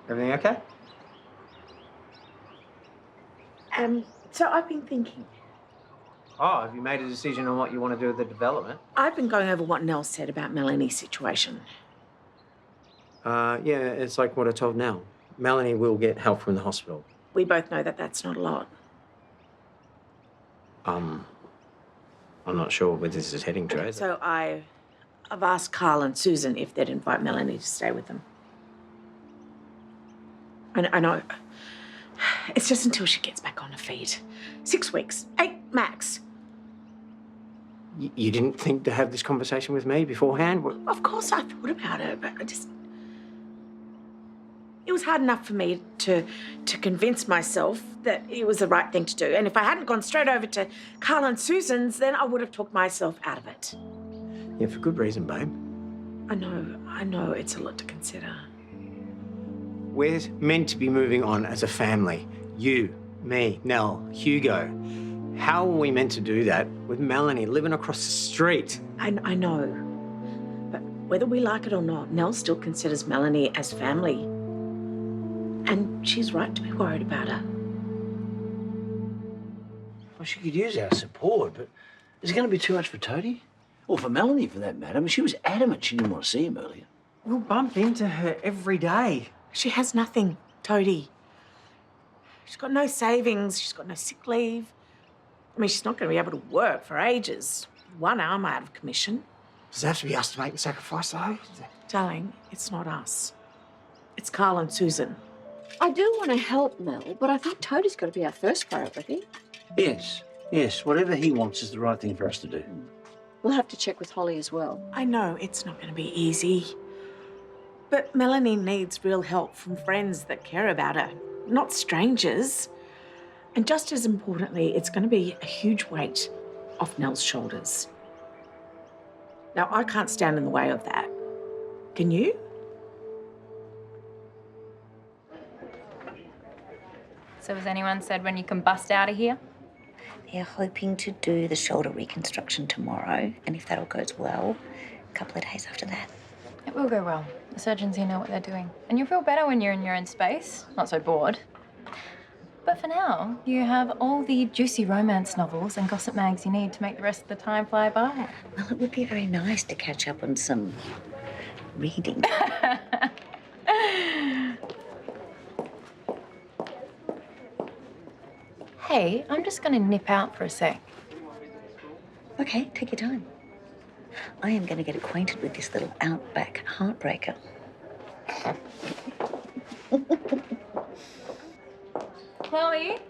Everything okay? So I've been thinking. Oh, have you made a decision on what you want to do with the development? I've been going over what Nell said about Melanie's situation. Yeah, it's like what I told Nell. Melanie will get help from the hospital. We both know that that's not a lot. I'm not sure where this is heading, Terese. So I've asked Karl and Susan if they'd invite Melanie to stay with them. I know. It's just until she gets back on her feet. 6 weeks, 8 max. You didn't think to have this conversation with me beforehand? Of course I thought about it, but it was hard enough for me to convince myself that it was the right thing to do. And if I hadn't gone straight over to Karl and Susan's, then I would have talked myself out of it. Yeah, for good reason, babe. I know, it's a lot to consider. We're meant to be moving on as a family. You, me, Nell, Hugo. How are we meant to do that with Melanie living across the street? I know. But whether we like it or not, Nell still considers Melanie as family. And she's right to be worried about her. Well, she could use our support, but is it going to be too much for Toadie? Or for Melanie, for that matter? I mean, she was adamant she didn't want to see him earlier. We'll bump into her every day. She has nothing, Toadie. She's got no savings. She's got no sick leave. I mean, she's not going to be able to work for ages. One arm out of commission. Does it have to be us to make the sacrifice, though? Darling, it's not us. It's Karl and Susan. I do want to help Mel, but I think Toadie's got to be our first priority. Yes. Whatever he wants is the right thing for us to do. We'll have to check with Holly as well. I know it's not going to be easy. But Melanie needs real help from friends that care about her, not strangers. And just as importantly, it's going to be a huge weight off Nell's shoulders. Now, I can't stand in the way of that. Can you? So has anyone said when you can bust out of here? They're hoping to do the shoulder reconstruction tomorrow, and if that all goes well, a couple of days after that. It will go well. The surgeons here know what they're doing. And you'll feel better when you're in your own space, not so bored. But for now, you have all the juicy romance novels and gossip mags you need to make the rest of the time fly by. Well, it would be very nice to catch up on some reading. Hey, I'm just going to nip out for a sec. Okay, take your time. I am going to get acquainted with this little outback heartbreaker. Chloe?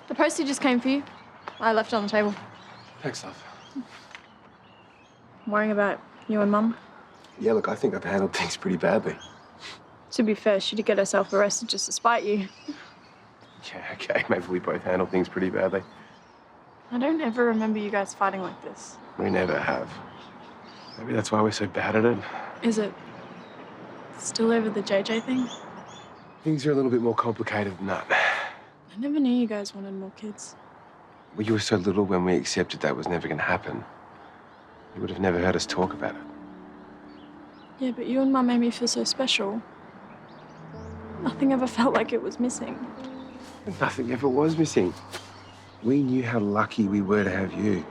The postie just came for you. I left it on the table. Thanks, love. I'm worrying about you and Mum. Yeah, look, I think I've handled things pretty badly. To be fair, she did get herself arrested just to spite you. Yeah, okay, maybe we both handle things pretty badly. I don't ever remember you guys fighting like this. We never have. Maybe that's why we're so bad at it. Is it still over the JJ thing? Things are a little bit more complicated than that. I never knew you guys wanted more kids. Well, you were so little when we accepted that was never going to happen. You would have never heard us talk about it. Yeah, but you and Mum made me feel so special. Nothing ever felt like it was missing. Nothing ever was missing. We knew how lucky we were to have you.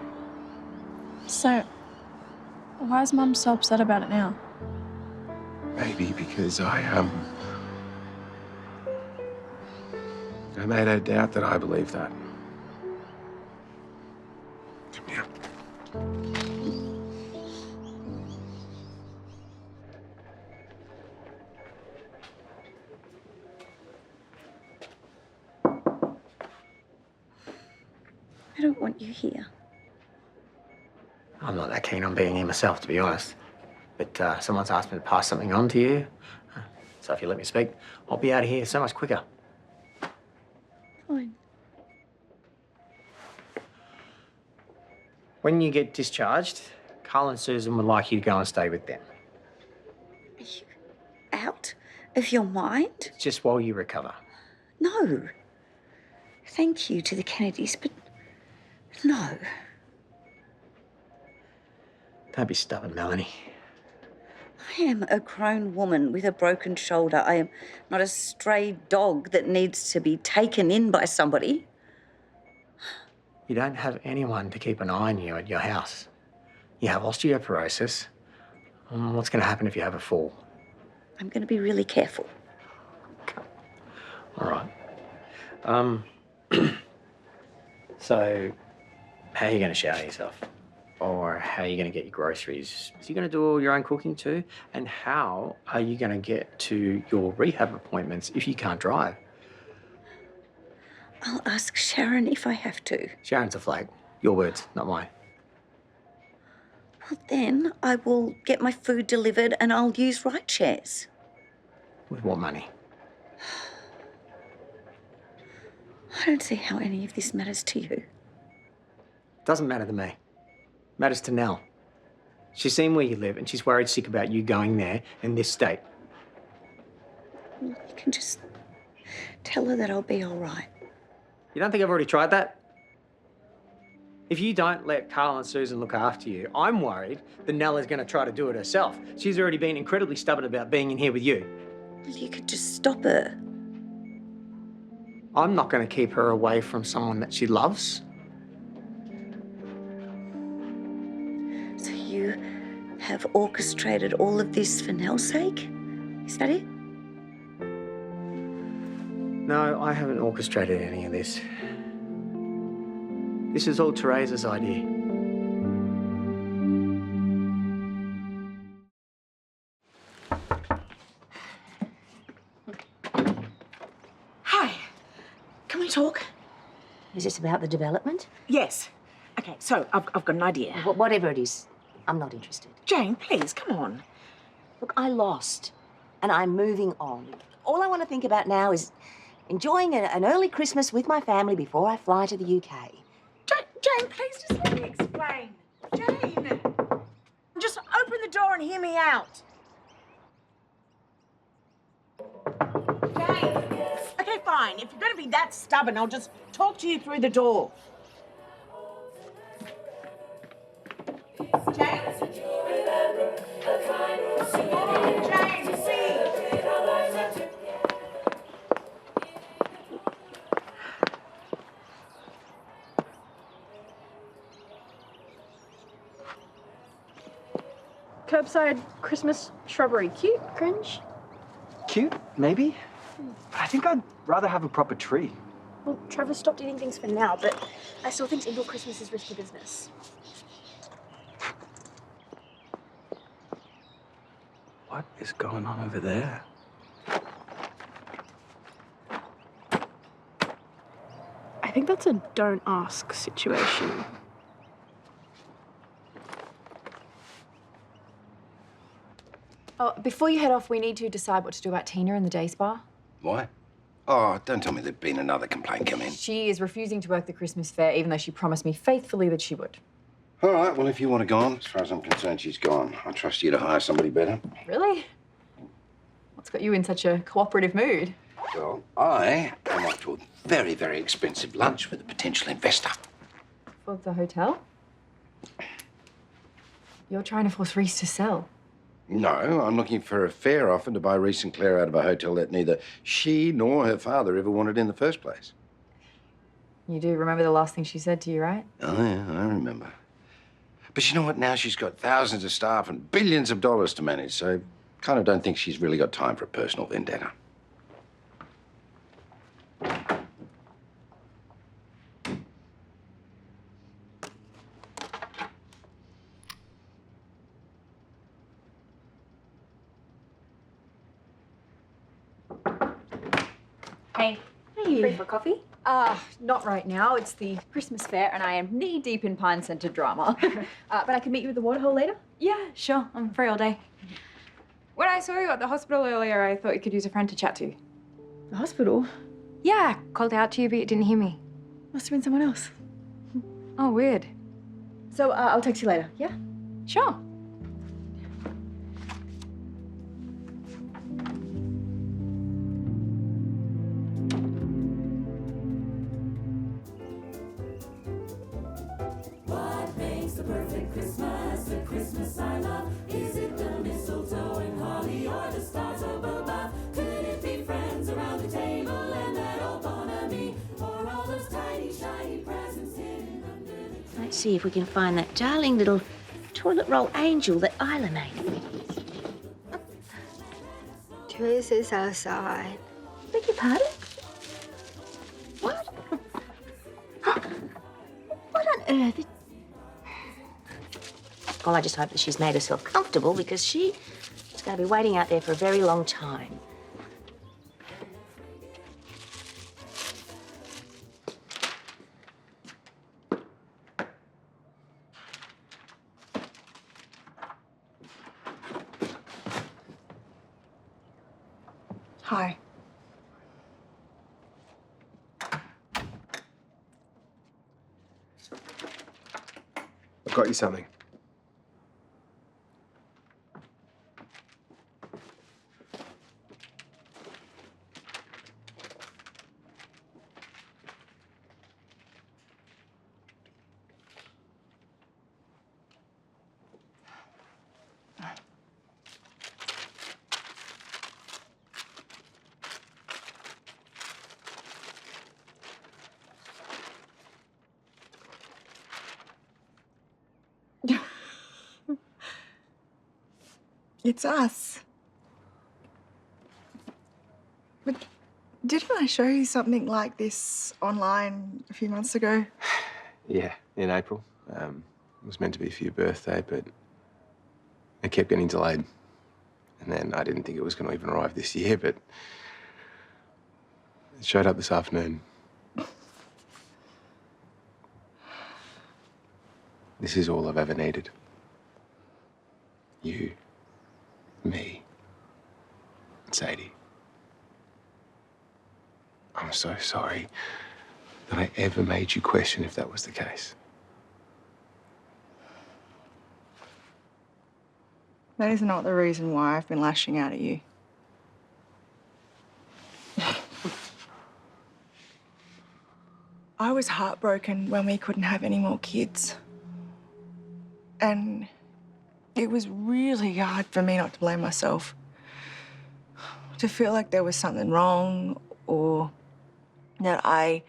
So, why is Mum so upset about it now? Maybe because I made her doubt that I believe that. Come here. I don't want you here. I'm not that keen on being here myself, to be honest. But someone's asked me to pass something on to you. So if you let me speak, I'll be out of here so much quicker. Fine. When you get discharged, Karl and Susan would like you to go and stay with them. Are you out of your mind? Just while you recover. No. Thank you to the Kennedys, but no. Don't be stubborn, Melanie. I am a grown woman with a broken shoulder. I am not a stray dog that needs to be taken in by somebody. You don't have anyone to keep an eye on you at your house. You have osteoporosis. What's going to happen if you have a fall? I'm going to be really careful. All right. So, how are you going to shower yourself? Or how are you going to get your groceries? Are you going to do all your own cooking too? And how are you going to get to your rehab appointments if you can't drive? I'll ask Sharon if I have to. Sharon's a flag. Your words, not mine. Well, then I will get my food delivered and I'll use ride shares. With what money? I don't see how any of this matters to you. Doesn't matter to me. Matters to Nell. She's seen where you live and she's worried sick about you going there in this state. You can just tell her that I'll be all right. You don't think I've already tried that? If you don't let Karl and Susan look after you, I'm worried that Nell is going to try to do it herself. She's already been incredibly stubborn about being in here with you. Well, you could just stop her. I'm not going to keep her away from someone that she loves. So you have orchestrated all of this for Nell's sake? Is that it? No, I haven't orchestrated any of this. This is all Terese's idea. Hi. Can we talk? Is this about the development? Yes. Okay, so I've got an idea. Whatever it is, I'm not interested. Jane, please, come on. Look, I lost, and I'm moving on. All I want to think about now is enjoying an early Christmas with my family before I fly to the UK. Jane, please just let me explain. Jane! Just open the door and hear me out. Jane! Okay, fine. If you're going to be that stubborn, I'll just talk to you through the door. Jane? Jane, see? Curbside Christmas shrubbery. Cute, cringe. Cute, maybe. But I think I'd rather have a proper tree. Well, Trevor stopped eating things for now, but I still think indoor Christmas is risky business. What is going on over there? I think that's a don't ask situation. Oh, before you head off, we need to decide what to do about Tina in the day spa. Why? Oh, don't tell me there's been another complaint come in. She is refusing to work the Christmas fair, even though she promised me faithfully that she would. All right, well, if you want to go on, as far as I'm concerned, she's gone. I trust you to hire somebody better. Really? What's got you in such a cooperative mood? Well, I am off to a very, very expensive lunch with a potential investor. For the hotel? You're trying to force Reese to sell. No, I'm looking for a fair offer to buy Reese and Claire out of a hotel that neither she nor her father ever wanted in the first place. You do remember the last thing she said to you, right? Oh, yeah, I remember. But you know what? Now she's got thousands of staff and billions of dollars to manage, so kind of don't think she's really got time for a personal vendetta. Hey. Hey. Free for coffee? Not right now. It's the Christmas fair, and I am knee-deep in pine-scented drama. But I can meet you at the waterhole later? Yeah, sure. I'm free all day. When I saw you at the hospital earlier, I thought you could use a friend to chat to. The hospital? Yeah, called out to you, but you didn't hear me. Must have been someone else. Oh, weird. So I'll text you later, yeah? Sure. What makes the perfect Christmas a Christmas I love? Is it the mistletoe and holly or the stars up above? Could it be friends around the table and that old bonhomie? Or all those tiny, shiny presents hidden under the... Let's see if we can find that darling little toilet roll angel that Isla made. Terese is outside. Beg your pardon? What? What on earth? Well, I just hope that she's made herself comfortable because she's going to be waiting out there for a very long time. Hi. I've got you something. It's us. But didn't I show you something like this online a few months ago? Yeah, in April. It was meant to be for your birthday, but it kept getting delayed. And then I didn't think it was going to even arrive this year, but it showed up this afternoon. This is all I've ever needed. You, me, and Sadie. I'm so sorry that I ever made you question if that was the case. That is not the reason why I've been lashing out at you. I was heartbroken when we couldn't have any more kids. And it was really hard for me not to blame myself. To feel like there was something wrong or that I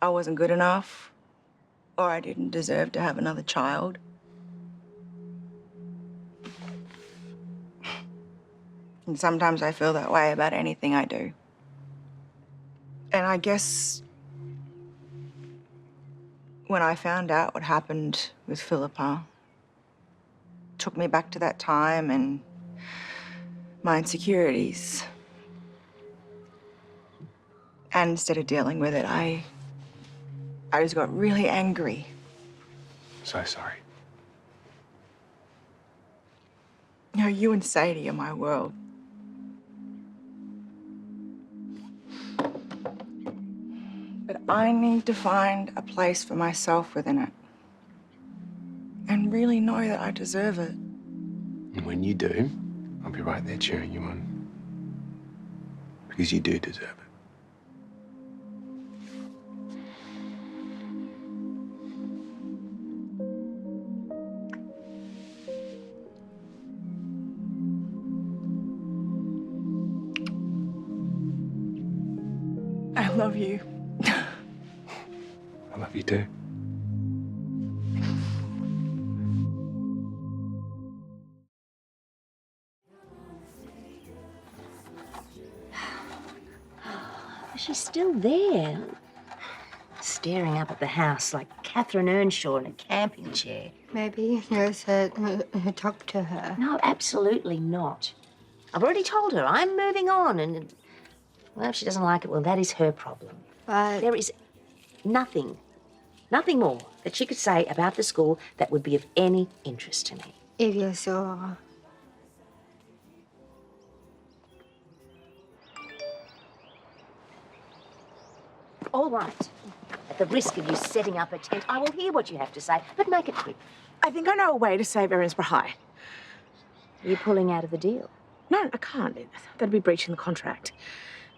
wasn't good enough or I didn't deserve to have another child. And sometimes I feel that way about anything I do. And I guess when I found out what happened with Philippa, it took me back to that time and my insecurities. And instead of dealing with it, I just got really angry. So sorry. You know, you and Sadie are my world. But I need to find a place for myself within it. And really know that I deserve it. And when you do, I'll be right there cheering you on. Because you do deserve it. I love you. I love you too. She's still there, staring up at the house like Catherine Earnshaw in a camping chair. Maybe there's talk to her. No, absolutely not. I've already told her I'm moving on, and well, if she doesn't like it, well, that is her problem. But there is nothing more that she could say about the school that would be of any interest to me. if you're sure. All right. At the risk of you setting up a tent, I will hear what you have to say, but make it quick. I think I know a way to save Erinsborough High. Are you pulling out of the deal? No, I can't. That'd be breaching the contract.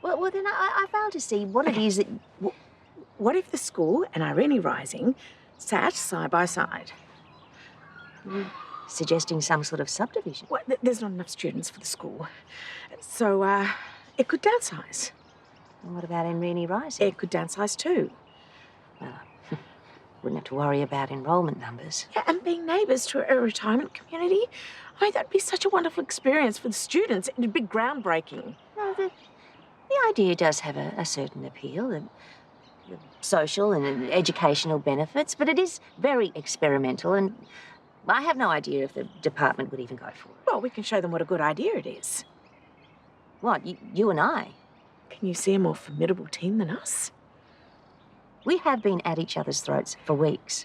Well, then I fail to see what it is that... What if the school and Irene Rising sat side by side? Suggesting some sort of subdivision? Well, there's not enough students for the school. So, it could downsize. And what about Irene Rising? It could downsize too. Well, wouldn't have to worry about enrolment numbers. Yeah, and being neighbours to a retirement community, I mean, that'd be such a wonderful experience for the students. It'd be groundbreaking. No, the idea does have a certain appeal, the social and educational benefits, but it is very experimental, and I have no idea if the department would even go for it. Well, we can show them what a good idea it is. What, you and I? Can you see a more formidable team than us? We have been at each other's throats for weeks.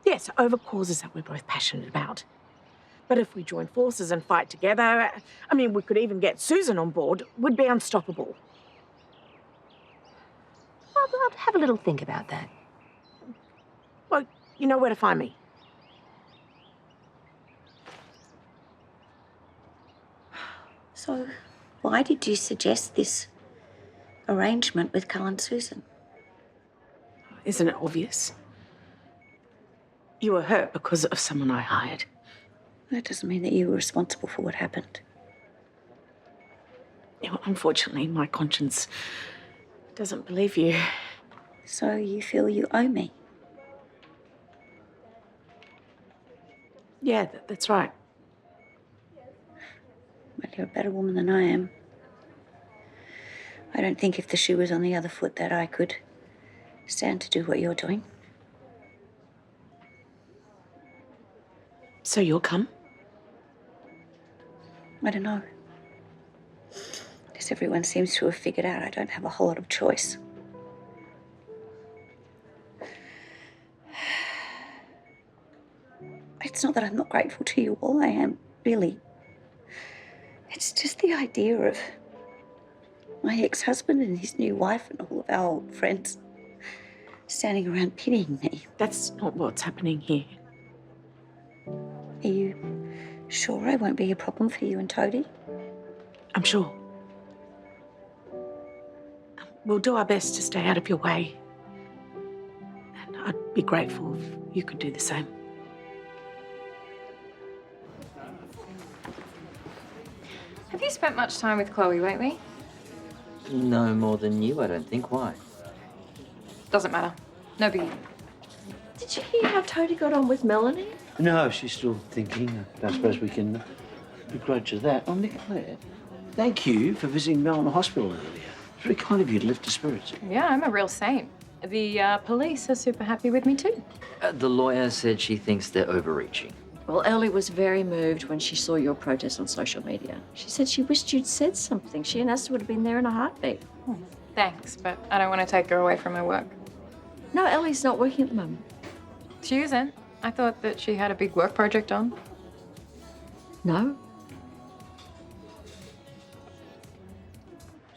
Yes, over causes that we're both passionate about. But if we join forces and fight together, I mean, we could even get Susan on board, we'd be unstoppable. I'll have a little think about that. Well, you know where to find me. So, why did you suggest this arrangement with Karl and Susan? Isn't it obvious? You were hurt because of someone I hired. That doesn't mean that you were responsible for what happened. Yeah, well, unfortunately, my conscience doesn't believe you. So you feel you owe me? Yeah, that's right. Well, you're a better woman than I am. I don't think if the shoe was on the other foot that I could stand to do what you're doing. So you'll come? I don't know. As everyone seems to have figured out, I don't have a whole lot of choice. It's not that I'm not grateful to you all. I am, really. It's just the idea of my ex-husband and his new wife and all of our old friends standing around pitying me. That's not what's happening here. Are you sure I won't be a problem for you and Toadie? I'm sure. We'll do our best to stay out of your way. And I'd be grateful if you could do the same. Have you spent much time with Chloe lately? No more than you, I don't think. Why? Doesn't matter. No biggie. Did you hear how Toadie got on with Melanie? No, she's still thinking. I don't suppose we can begrudge her that. Oh, Nicolette, thank you for visiting Mel in the hospital earlier. It's very kind of you to lift her spirits. Yeah, I'm a real saint. The police are super happy with me too. The lawyer said she thinks they're overreaching. Well, Ellie was very moved when she saw your protest on social media. She said she wished you'd said something. She and Esther would have been there in a heartbeat. Thanks, but I don't want to take her away from her work. No, Ellie's not working at the moment. She isn't. I thought that she had a big work project on. No.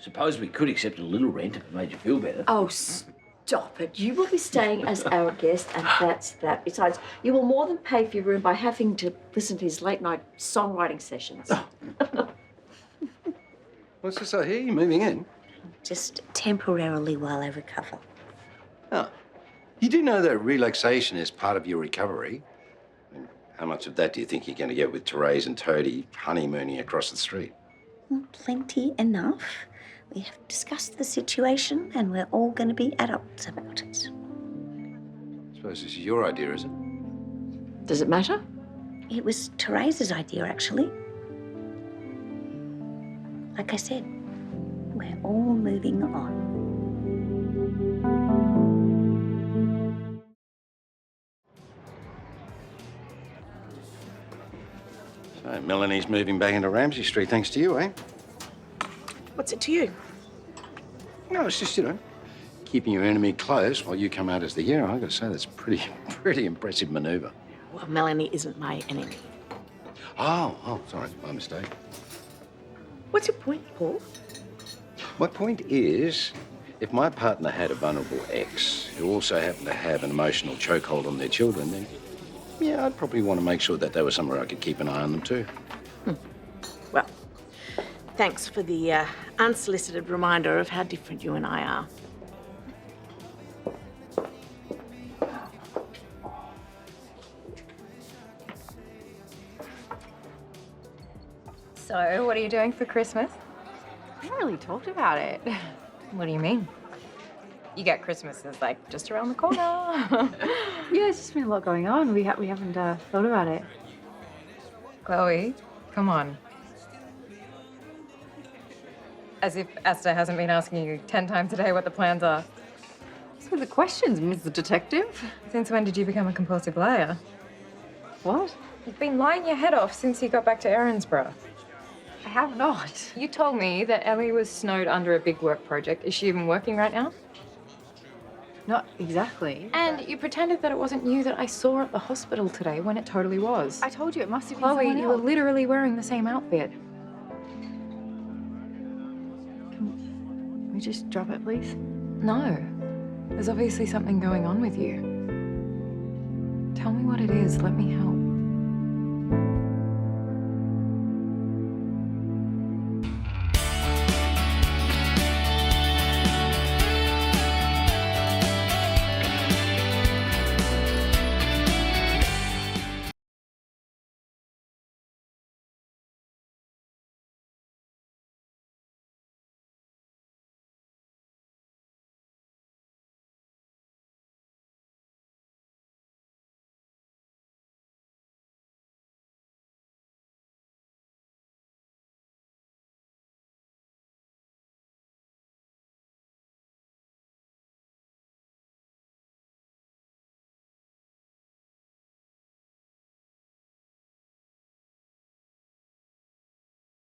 Suppose we could accept a little rent if it made you feel better. Oh, stop it. You will be staying as our guest, and that's that. Besides, you will more than pay for your room by having to listen to his late-night songwriting sessions. What's this I hear? You moving in? Just temporarily while I recover. Oh. You do know that relaxation is part of your recovery. I mean, how much of that do you think you're going to get with Terese and Toadie honeymooning across the street? Well, plenty enough. We have discussed the situation and we're all going to be adults about it. I suppose this is your idea, is it? Does it matter? It was Terese's idea, actually. Like I said, we're all moving on. So Melanie's moving back into Ramsay Street thanks to you, eh? What's it to you? No, it's just, keeping your enemy close while you come out as the hero. I've got to say, that's a pretty impressive manoeuvre. Well, Melanie isn't my enemy. Oh, sorry, my mistake. What's your point, Paul? My point is If my partner had a vulnerable ex who also happened to have an emotional chokehold on their children, then yeah, I'd probably want to make sure that they were somewhere I could keep an eye on them too. Well, thanks for the unsolicited reminder of how different you and I are. So, what are you doing for Christmas? We haven't really talked about it. What do you mean? You get Christmas is like just around the corner. Yeah, it's just been a lot going on. We haven't thought about it. Chloe, come on. As if Esther hasn't been asking you 10 times a day what the plans are. So the questions, Mr. Detective. Since when did you become a compulsive liar? What? You've been lying your head off since you got back to Erinsborough. I have not. You told me that Ellie was snowed under a big work project. Is she even working right now? Not exactly. And you pretended that it wasn't you that I saw at the hospital today when it totally was. I told you it must have been Chloe, someone you were else. literally wearing the same outfit. Can we just drop it, please? No. There's obviously something going on with you. Tell me what it is. Let me help.